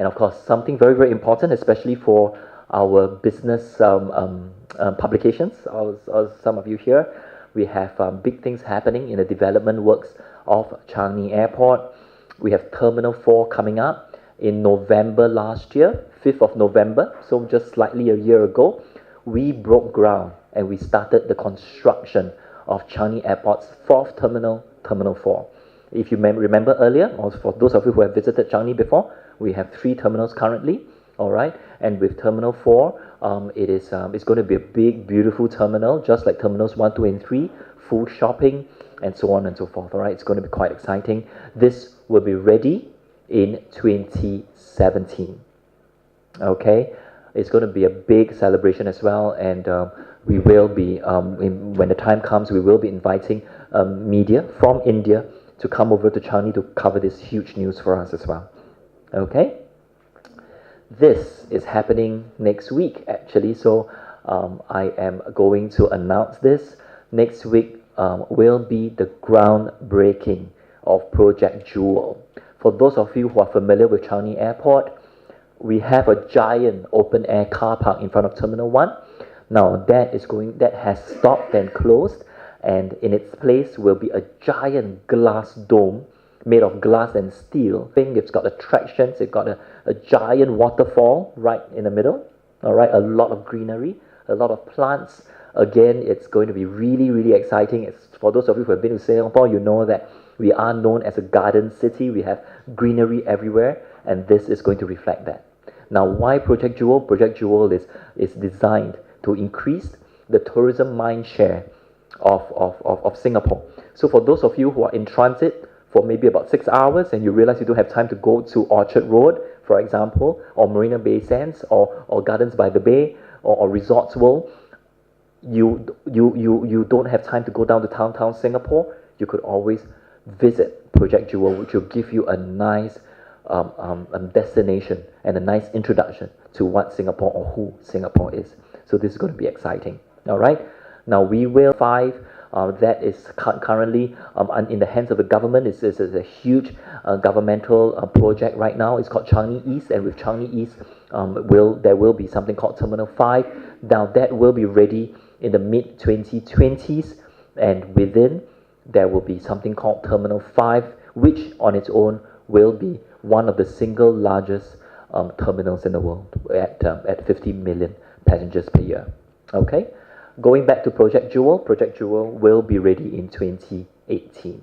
And of course, something very, very important, especially for our business publications, as some of you here, we have big things happening in the development works of Changi Airport. We have Terminal 4 coming up in November last year, 5th of November, so just slightly a year ago. We broke ground and we started the construction of Changi Airport's 4th terminal, Terminal 4. If you remember earlier, or for those of you who have visited Changi before, we have 3 terminals currently, all right? And with Terminal 4, it's going to be a big, beautiful terminal, just like Terminals 1, 2, and 3, full shopping, and so on and so forth, all right? It's going to be quite exciting. This will be ready in 2017, okay? It's going to be a big celebration as well, and we will be, when the time comes, we will be inviting media from India to come over to Changi to cover this huge news for us as well. Okay? This is happening next week, actually, so I am going to announce this. Next week will be the groundbreaking of Project Jewel. For those of you who are familiar with Changi Airport, we have a giant open-air car park in front of Terminal 1. Now, that has stopped and closed, and in its place will be a giant glass dome made of glass and steel. It's got attractions, it's got a giant waterfall right in the middle, all right, a lot of greenery, a lot of plants. Again, it's going to be really, really exciting. For those of you who have been to Singapore, you know that we are known as a garden city. We have greenery everywhere, and this is going to reflect that. Now, why Project Jewel? Project Jewel is designed to increase the tourism mind share of Singapore. So for those of you who are in transit for maybe about 6 hours and you realize you don't have time to go to Orchard Road, for example, or Marina Bay Sands, or Gardens by the Bay, or Resorts World, you don't have time to go down to downtown Singapore, you could always visit Project Jewel, which will give you a nice destination and a nice introduction to what Singapore or who Singapore is. So this is going to be exciting. All right. Now we will that is currently in the hands of the government. This is a huge governmental project right now. It's called Changi East, and with Changi East, there will be something called Terminal 5. Now that will be ready in the mid-2020s, and within there will be something called Terminal 5, which on its own will be one of the single largest terminals in the world at 50 million passengers per year. Okay, going back to Project Jewel will be ready in 2018.